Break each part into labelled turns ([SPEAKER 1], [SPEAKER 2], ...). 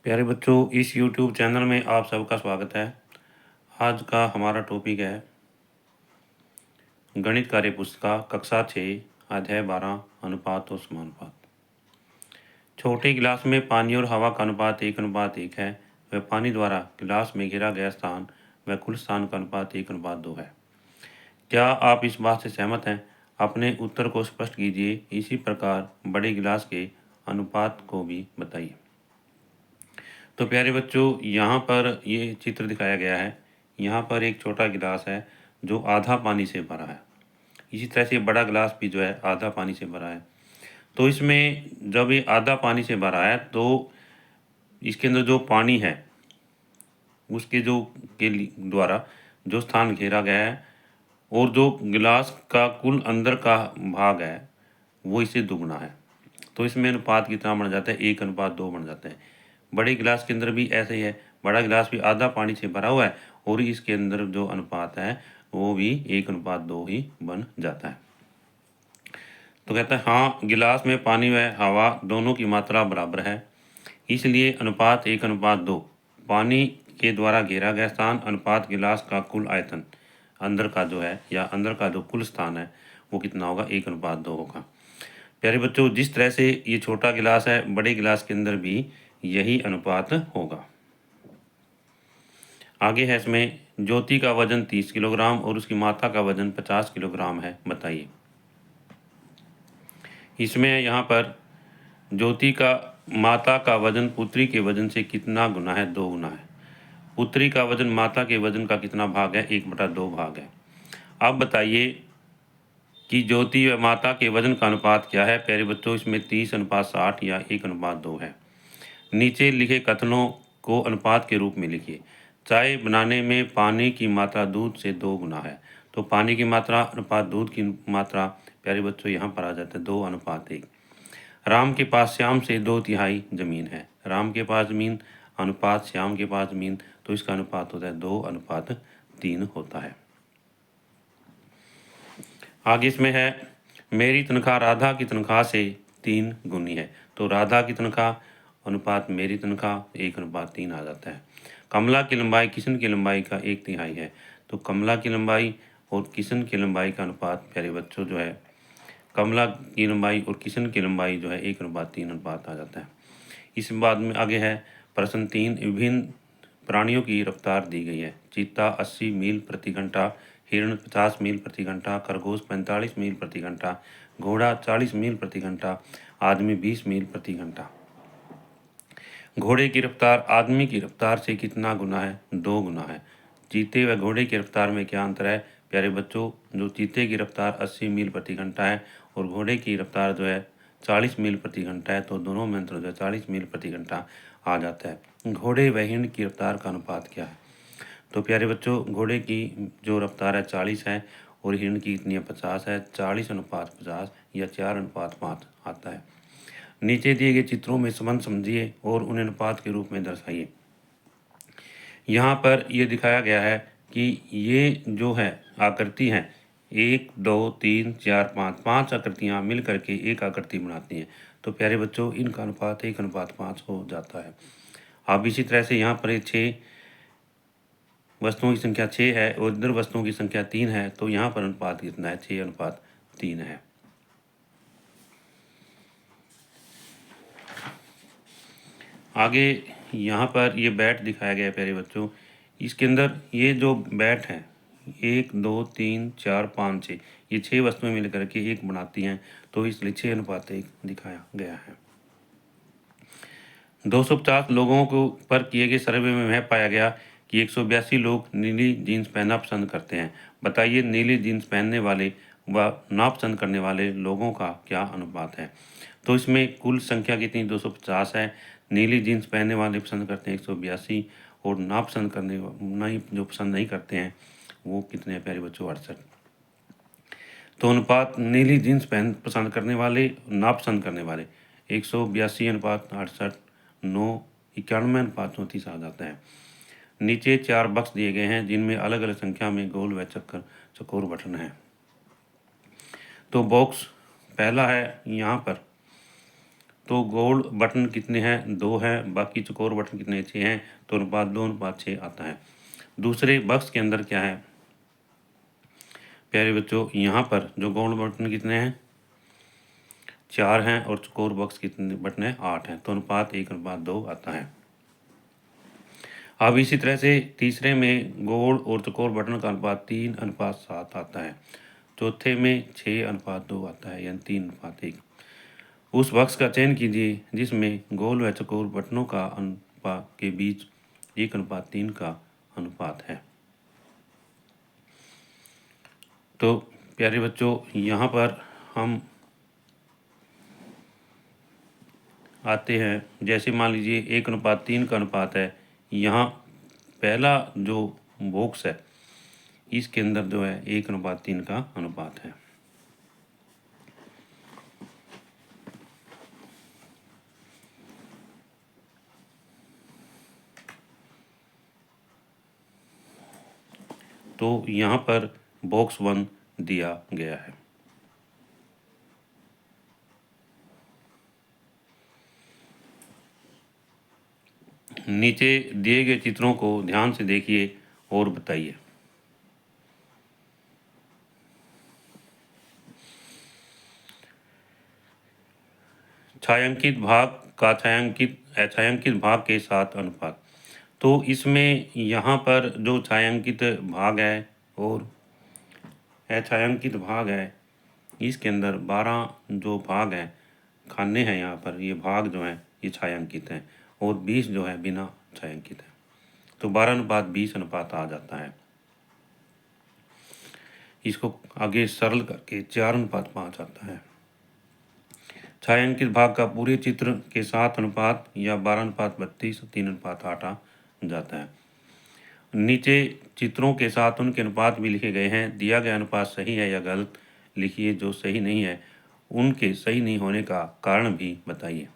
[SPEAKER 1] प्यारे बच्चों, इस YouTube चैनल में आप सबका स्वागत है। आज का हमारा टॉपिक है गणित कार्य पुस्तिका कक्षा 6 अध्याय 12 अनुपात और समानुपात। छोटे गिलास में पानी और हवा का अनुपात 1:1 है। वह पानी द्वारा गिलास में घेरा गया स्थान व कुल स्थान का अनुपात 1:2 है। क्या आप इस बात से सहमत हैं? अपने उत्तर को स्पष्ट कीजिए। इसी प्रकार बड़े गिलास के अनुपात को भी बताइए। तो प्यारे बच्चों, यहाँ पर ये चित्र दिखाया गया है। यहाँ पर एक छोटा गिलास है जो आधा पानी से भरा है। इसी तरह से बड़ा गिलास भी जो है आधा पानी से भरा है। तो इसमें जब ये आधा पानी से भरा है तो इसके अंदर जो पानी है उसके जो के द्वारा जो स्थान घेरा गया है और जो गिलास का कुल अंदर का भाग है वो इससे दुगना है। तो इसमें अनुपात कितना बन जाता है? 1:2 बन जाता है। बड़े गिलास के अंदर भी ऐसे ही है। बड़ा गिलास भी आधा पानी से भरा हुआ है और इसके अंदर जो अनुपात है वो भी 1:2 ही बन जाता है। तो कहता है हाँ, गिलास में पानी व हवा दोनों की मात्रा बराबर है, इसलिए अनुपात 1:2। पानी के द्वारा घेरा गया स्थान अनुपात गिलास का कुल आयतन अंदर का जो है या अंदर का जो कुल स्थान है वो कितना होगा? 1:2 होगा। प्यारे बच्चों, जिस तरह से ये छोटा गिलास है, बड़े गिलास के अंदर भी यही अनुपात होगा। आगे है इसमें ज्योति का वजन 30 किलोग्राम और उसकी माता का वजन 50 किलोग्राम है, बताइए। इसमें यहाँ पर ज्योति का माता का वजन पुत्री के वजन से कितना गुना है? 2 गुना है। पुत्री का वजन माता के वजन का कितना भाग है? 1/2 भाग है। अब बताइए कि ज्योति व माता के वजन का अनुपात क्या है? प्यारे बच्चों, इसमें 30:60 या 1:2 है। नीचे लिखे कथनों को अनुपात के रूप में लिखिए। चाय बनाने में पानी की मात्रा दूध से 2 गुना है। तो पानी की मात्रा अनुपात दूध की मात्रा प्यारे बच्चों यहाँ पर आ जाता है 2:1। राम के पास श्याम से 2/3 जमीन है। राम के पास जमीन अनुपात श्याम के पास जमीन, तो इसका अनुपात होता है 2:3 होता है। आगे इसमें है मेरी तनख्वाह राधा की तनख्वाह से 3 गुनी है। तो राधा की तनख्वाह अनुपात मेरी तनख्वाह 1:3 आ जाता है। कमला की लंबाई किशन की लंबाई का 1/3 है। तो कमला की लंबाई और किशन की लंबाई का अनुपात प्यारे बच्चों जो है कमला की लंबाई और किशन की लंबाई जो है 1:3 अनुपात आ जाता है। इस बाद में आगे है प्रश्न 3। विभिन्न प्राणियों की रफ्तार दी गई है। चीता 80 मील प्रति घंटा, हिरण 50 मील प्रति घंटा, खरगोश 45 मील प्रति घंटा, घोड़ा 40 मील प्रति घंटा, आदमी 20 मील प्रति घंटा। घोड़े की रफ्तार आदमी की रफ्तार से कितना गुना है? 2 गुना है। चीते व घोड़े की रफ्तार में क्या अंतर है? प्यारे बच्चों, जो चीते की रफ्तार 80 मील प्रति घंटा है और घोड़े की रफ्तार जो है 40 मील प्रति घंटा है, तो दोनों में अंतर जो है 40 मील प्रति घंटा आ जाता है। घोड़े व हिरण की रफ्तार का अनुपात क्या है? तो प्यारे बच्चों, घोड़े की जो रफ्तार है 40 है और हिरण की कितनी है? 50 है। 40:50 या 4:5 आता है। नीचे दिए गए चित्रों में संबंध समझिए और उन्हें अनुपात के रूप में दर्शाइए। यहाँ पर ये दिखाया गया है कि ये जो है आकृति हैं 1 2 3 4 5 5 आकृतियाँ मिल करके एक आकृति बनाती हैं। तो प्यारे बच्चों, इनका अनुपात 1:5 हो जाता है। अब इसी तरह से यहाँ पर 6 वस्तुओं की संख्या 6 है और इधर वस्तुओं की संख्या 3 है, तो यहाँ पर अनुपात कितना है? 6:3 है। आगे यहाँ पर ये बैट दिखाया गया है प्यारे बच्चों। इसके अंदर ये जो बैट है 1 2 3 4 5 6 ये 6 वस्तुएं मिल करके एक बनाती हैं, तो इसलिए 6:1 दिखाया गया है। 250 लोगों को पर किए गए सर्वे में वह पाया गया कि 182 लोग नीली जीन्स पहनना पसंद करते हैं। बताइए नीली जीन्स पहनने वाले व नापसंद करने वाले लोगों का क्या अनुपात है? तो इसमें कुल संख्या कितनी? 250 है। नीली जीन्स पहनने वाले पसंद करते हैं 182 और नापसंद करने नहीं जो पसंद नहीं करते हैं वो कितने हैं प्यारे बच्चों? 68। तो अनुपात नीली जीन्स पसंद करने वाले नापसंद करने वाले 182:68 9 91:34 आ जाता है। नीचे 4 बक्स दिए गए हैं जिनमें अलग अलग संख्या में गोल व चौकोर बटन है। तो बॉक्स पहला है यहाँ पर तो गोल बटन कितने हैं? 2 हैं। बाकी चौकोर बटन कितने? 6 हैं। तो अनुपात 2:6 आता है। दूसरे बक्स के अंदर क्या है प्यारे बच्चों? यहाँ पर जो गोल बटन कितने हैं? 4 हैं और चौकोर बक्स कितने बटन हैं? 8 हैं। तो अनुपात 1:2 आता है। अब इसी तरह से तीसरे में गोल और चौकोर बटन का अनुपात 3:7 आता है। चौथे में 6:2 आता है, यानी 3:1। उस बक्स का चयन कीजिए जिसमें गोल व चौकोर बटनों का अनुपात के बीच 1:3 का अनुपात है। तो प्यारे बच्चों, यहाँ पर हम आते हैं, जैसे मान लीजिए 1:3 का अनुपात है। यहाँ पहला जो बॉक्स है इसके अंदर जो है 1:3 का अनुपात है। तो यहाँ पर बॉक्स 1 दिया गया है। नीचे दिए गए चित्रों को ध्यान से देखिए और बताइए। छायांकित भाग का अछायांकित भाग के साथ अनुपात। तो इसमें यहाँ पर जो छायांकित भाग है और अछायांकित भाग है, इसके अंदर 12 जो भाग हैं, खाने हैं, यहाँ पर ये भाग जो हैं ये छायांकित हैं और 20 जो है बिना छायांकित है। तो 12:20 अनुपात आ जाता है। इसको आगे सरल करके 4:5 आता है। छायांकित भाग का पूरे चित्र के साथ अनुपात या 12:32 3:8 आ जाता है। नीचे चित्रों के साथ उनके अनुपात भी लिखे गए हैं। दिया गया अनुपात सही है या गलत लिखिए। जो सही नहीं है उनके सही नहीं होने का कारण भी बताइए।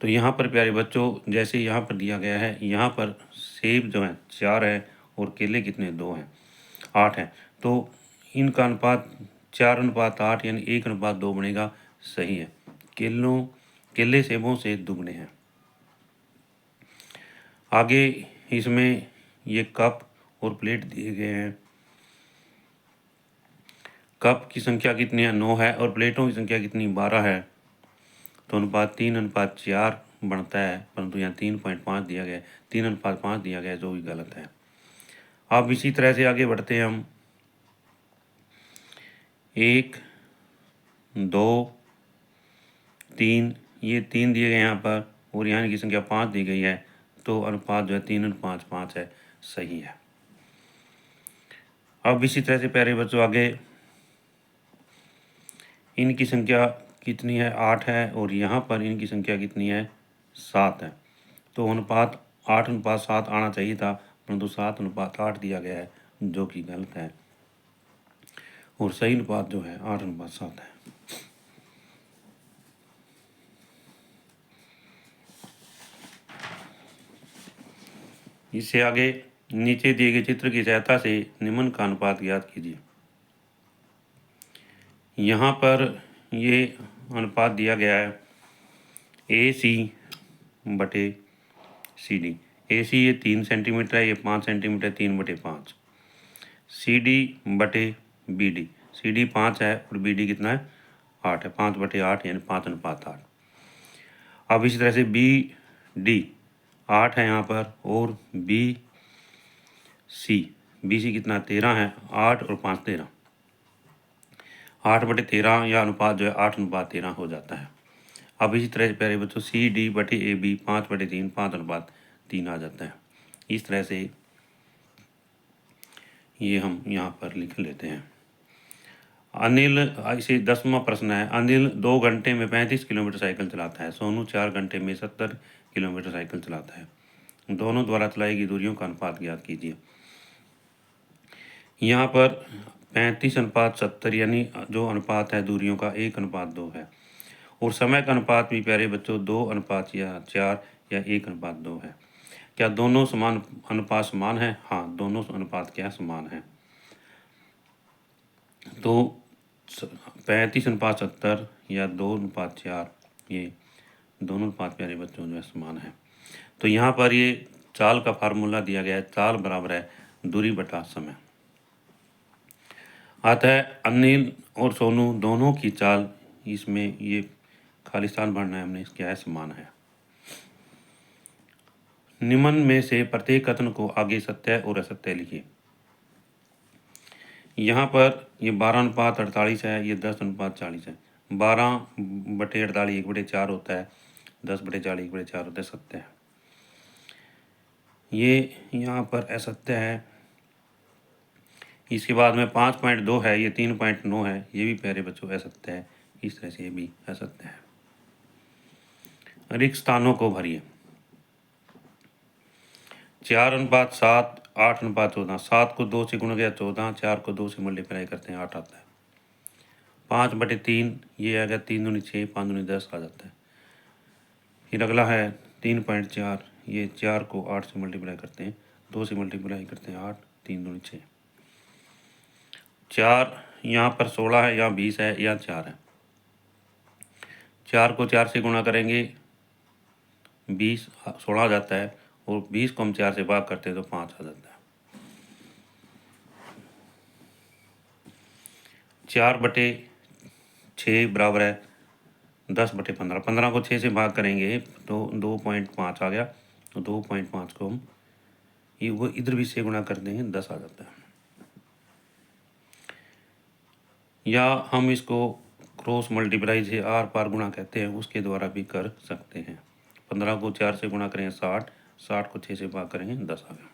[SPEAKER 1] तो यहाँ पर प्यारे बच्चों, जैसे यहाँ पर दिया गया है, यहाँ पर सेब जो है 4 है और केले कितने? 2 हैं, 8 हैं। तो इनका अनुपात 4:8 यानी 1:2 बनेगा। सही है। केले सेबों से दुगने हैं। आगे इसमें ये कप और प्लेट दिए गए हैं। कप की संख्या कितनी है? 9 है और प्लेटों की संख्या कितनी? 12 है। तो अनुपात 3:4 बनता है, परंतु यहाँ 3.5 दिया गया है, 3:5 दिया गया है, जो भी गलत है। अब इसी तरह से आगे बढ़ते हैं हम। 1 2 3, ये 3 दिए गए यहाँ पर और यहाँ की संख्या 5 दी गई है। तो अनुपात जो है 3:5 है। सही है। अब इसी तरह से प्यारे बच्चों आगे इनकी संख्या कितनी है? 8 है और यहाँ पर इनकी संख्या कितनी है? 7 है। तो अनुपात 8:7 आना चाहिए था, परंतु 7:8 दिया गया है, जो कि गलत है। और सही अनुपात जो है 8:7 है। इससे आगे नीचे दिए गए चित्र की सहायता से निम्न का अनुपात ज्ञात कीजिए। यहाँ पर ये अनुपात दिया गया है AC/CD। AC ये 3 सेंटीमीटर है, ये 5 सेंटीमीटर, 3/5। CD/BD, CD 5 है और BD कितना है? 8 है, 5/8 यानी 5:8। अब इसी तरह से BD 8 है यहाँ पर और BC कितना? 13 है। 8 और 5 13, 8/13 या अनुपात जो है 8:13 हो जाता है। अब इसी तरह से प्यारे बच्चों CD/AB 5/3 5:3 आ जाता है। इस तरह से ये हम यहाँ पर लिख लेते हैं। अनिल, इसे 10वां प्रश्न है। अनिल 2 घंटे में 35 किलोमीटर साइकिल चलाता है। सोनू 4 घंटे में 70 किलोमीटर साइकिल चलाता है। दोनों द्वारा चलाई गई दूरियों का अनुपात ज्ञात कीजिए। यहाँ पर 35:70 यानी जो अनुपात है दूरियों का 1:2 है और समय का अनुपात भी प्यारे बच्चों 2:4 या 1:2 है। क्या दोनों समान अनुपात समान है? हाँ, दोनों अनुपात क्या समान है। तो 35:70 या 2:4, ये दोनों अनुपात प्यारे बच्चों जो है समान है। तो यहाँ पर ये चाल का फार्मूला दिया गया है, चाल बराबर है दूरी बटा समय। आता है अनिल और सोनू दोनों की चाल, इसमें ये खालिस्तान भरना है हमने, क्या है समान है। निम्न में से प्रत्येक कथन को आगे सत्य और असत्य लिखिए। यहाँ पर ये 12:48 है, ये 10:40 है। 12/48 1/4 होता है, 10/40 1/4 होता है, सत्य है। ये यहाँ पर असत्य है। इसके बाद में 5.2 है, ये 3.9 है, ये भी प्यारे बच्चों असत्य है। इस तरह से ये भी असत्य है। रिक्त स्थानों को भरिए। 4:7, 8:14। 7 को 2 से गुणा किया 14, 4 को 2 से मल्टीप्लाई करते हैं 8 आता है। 5/3, ये आ गया 3 दूनी 6, 5 दूनी 10 आ जाता है। फिर अगला है 3.4, ये 4 को 8 से मल्टीप्लाई करते हैं, 2 से मल्टीप्लाई करते हैं 8, 3 दूनी 6। 4 यहाँ पर 16 है, यहाँ 20 है, यहाँ 4 है। 4 को 4 से गुणा करेंगे 20, 16 आ जाता है, और 20 को हम 4 से भाग करते हैं तो 5 आ जाता है। 4/6 बराबर है 10/15। 15 को 6 से भाग करेंगे तो 2.5 आ गया, तो 2.5 को हम ये वो इधर भी से गुणा कर देंगे 10 आ जाता है। या हम इसको क्रॉस मल्टीप्लाई से आर पार गुणा कहते हैं, उसके द्वारा भी कर सकते हैं। 15 को 4 से गुणा करेंगे 60, 60 को 6 से भाग करेंगे 10 आ गया।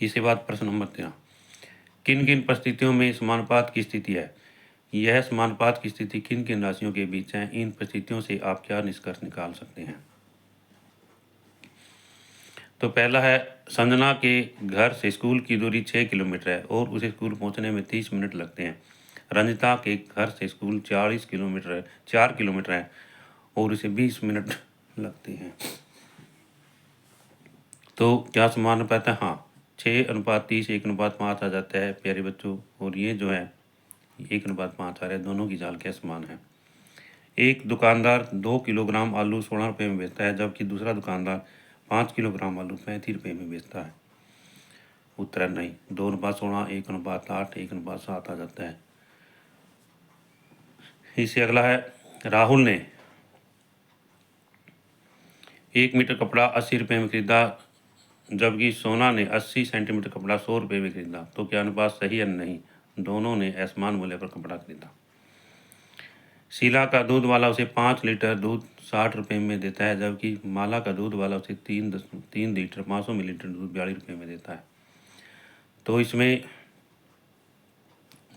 [SPEAKER 1] इसके बाद प्रश्न नंबर 13, किन किन परिस्थितियों में समानुपात की स्थिति है। यह समानुपात की स्थिति किन किन राशियों के बीच है, इन परिस्थितियों से आप क्या निष्कर्ष निकाल सकते हैं। तो पहला है, संजना के घर से स्कूल की दूरी 6 किलोमीटर है और उसे स्कूल पहुंचने में 30 मिनट लगते हैं। रंजिता के घर से स्कूल 4 किलोमीटर है और उसे 20 मिनट लगते हैं। तो क्या समानुपात है? हाँ, 6:30 1:5 आ जाता है प्यारे बच्चों, और ये जो है 1:5 आ रहा है, दोनों की चाल क्या समान है। एक दुकानदार 2 किलोग्राम आलू 16 रुपये में बेचता है, जबकि दूसरा दुकानदार 5 किलोग्राम आलू 35 रुपये में बेचता है। उत्तर है नहीं, 2:16, 1:8, 1:7 आ जाता है। इससे अगला है, राहुल ने 1 मीटर कपड़ा 80 रुपये में खरीदा, जबकि सोना ने 80 सेंटीमीटर कपड़ा 100 रुपये में खरीदा। तो क्या अनुपात सही है? नहीं, दोनों ने असमान मूल्य पर कपड़ा खरीदा। शीला का दूध वाला उसे 5 लीटर दूध 60 रुपये में देता है, जबकि माला का दूध वाला उसे 3 लीटर 500 मिलीलीटर दूध 42 रुपये में देता है। तो इसमें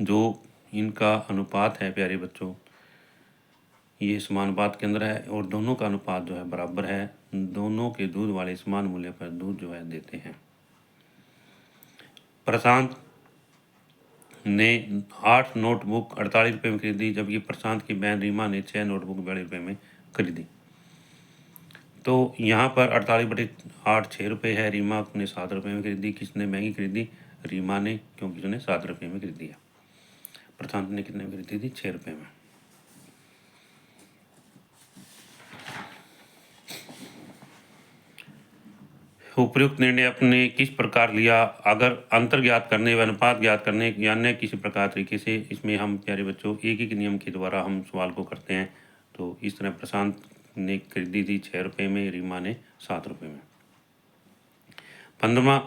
[SPEAKER 1] जो इनका अनुपात है प्यारे बच्चों, ये समानुपात के अंदर है और दोनों का अनुपात जो है बराबर है। दोनों के दूध वाले समान मूल्य पर दूध जो है देते हैं। प्रशांत ने 8 नोटबुक 48 रुपये में खरीदी, जबकि प्रशांत की बहन रीमा ने 6 नोटबुक 42 रुपये में खरीदी। तो यहाँ पर 48/8 6 रुपये है, रीमा ने 7 रुपये में खरीदी। किसने महंगी खरीदी? रीमा ने, क्योंकि उसने 7 रुपये में खरीदी है। प्रशांत ने कितने में खरीदी थी? 6 रुपये में। उपयुक्त निर्णय अपने किस प्रकार लिया? अगर अंतर ज्ञात करने व अनुपात ज्ञात करने या अन्य किसी प्रकार तरीके से, इसमें हम प्यारे बच्चों एक एक नियम के द्वारा हम सवाल को करते हैं। तो इस तरह प्रशांत ने खरीदी थी 6 रुपये में, रीमा ने 7 रुपये में। 15वां,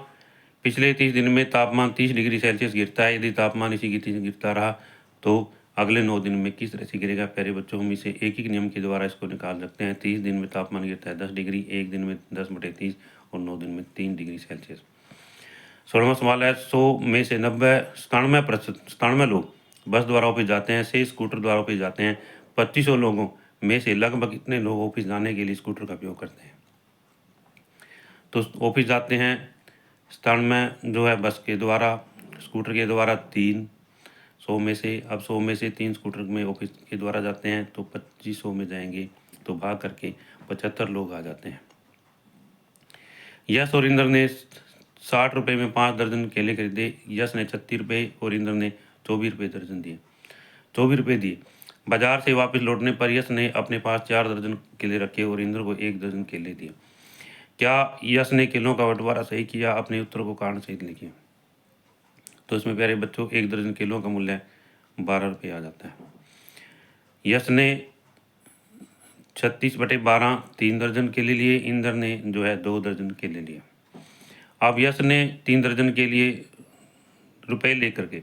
[SPEAKER 1] पिछले 30 दिन में तापमान 30 डिग्री सेल्सियस गिरता है। यदि तापमान इसी गति से गिरता रहा तो अगले 9 दिन में किस तरह से गिरेगा? प्यारे बच्चों, हम इसे एक नियम के द्वारा इसको निकाल सकते हैं। 30 दिन में तापमान गिरता है 10 डिग्री, एक दिन में 10/30 और 9 दिन में 3 डिग्री सेल्सियस। 16वां सवाल है, 100 में से 97 लोग बस द्वारा ऑफिस जाते हैं, से स्कूटर द्वारा ऑफिस जाते हैं। 2500 लोगों में से लगभग कितने लोग ऑफिस जाने के लिए स्कूटर का उपयोग करते हैं? तो ऑफिस जाते हैं 97 जो है बस के द्वारा, स्कूटर के द्वारा 3, 100 में से, अब 100 में से 3 स्कूटर में ऑफिस के द्वारा जाते हैं, तो 2500 में जाएंगे तो भाग करके 75 लोग आ जाते हैं। यश और इंद्र ने 60 रुपये में 5 दर्जन केले खरीदे। यश ने 36 रुपये और इंद्र ने ₹24 दर्जन दिए। ₹24 दिए। बाजार से वापस लौटने पर यश ने अपने पास 4 दर्जन केले रखे और इंद्र को 1 दर्जन केले दिए। क्या यश ने केलों का बंटवारा सही किया? अपने उत्तर को कारण सहित लिखिए। तो इसमें प्यारे बच्चों 1 दर्जन केलों का मूल्य ₹12 आ जाता है। यश ने 36/12 3 दर्जन केले लिए, इंद्र ने जो है 2 दर्जन केले लिए। अब यश ने 3 दर्जन के लिए रुपए लेकर के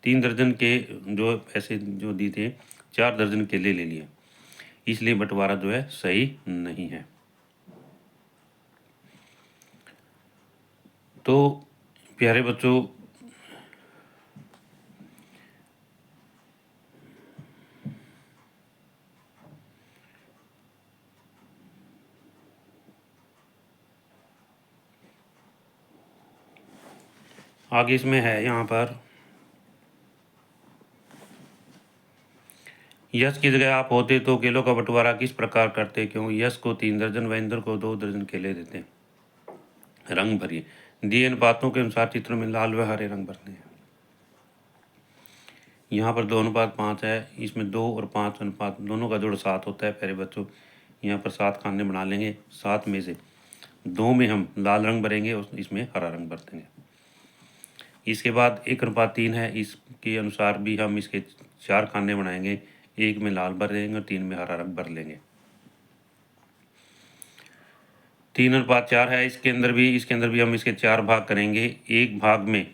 [SPEAKER 1] 3 दर्जन के जो पैसे जो दिए थे 4 दर्जन केले ले लिए, इसलिए बंटवारा जो है सही नहीं है। तो प्यारे बच्चों आगे इसमें है यहाँ पर यश की जगह आप होते तो केलों का बंटवारा किस प्रकार करते? क्यों यश को 3 दर्जन व इंद्र को 2 दर्जन केले देते। रंग भरिए। दिए अनुपातों के अनुसार चित्र में लाल व हरे रंग भरने हैं। यहाँ पर 2:5 है, इसमें 2 और 5 अनुपात दोनों का जोड़ 7 होता है। प्यारे बच्चों यहाँ पर 7 खाने बना लेंगे। 7 में से 2 में हम लाल रंग भरेंगे और इसमें हरा रंग भर देंगे। इसके बाद 1:3 है, इसके अनुसार भी हम इसके 4 खाने बनाएंगे। 1 में लाल भर देंगे और 3 में हरा रंग भर लेंगे। 3:4 है, इसके अंदर भी हम इसके 4 भाग करेंगे। 1 भाग में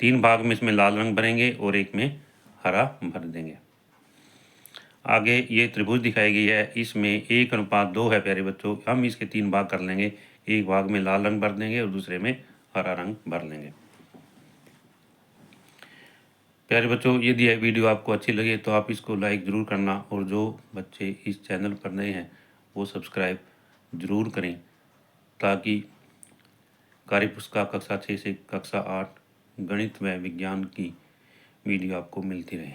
[SPEAKER 1] 3 भाग में इसमें लाल रंग भरेंगे और 1 में हरा भर देंगे। आगे ये त्रिभुज दिखाई गई है, इसमें 1:2 है प्यारे बच्चों। हम इसके 3 भाग कर लेंगे। 1 भाग में लाल रंग भर देंगे और दूसरे में हरा रंग भर लेंगे। प्यारे बच्चों यदि यह वीडियो आपको अच्छी लगे तो आप इसको लाइक ज़रूर करना और जो बच्चे इस चैनल पर नए हैं वो सब्सक्राइब ज़रूर करें ताकि कार्यपुस्तिका कक्षा 6 से कक्षा 8 गणित व विज्ञान की वीडियो आपको मिलती रहे।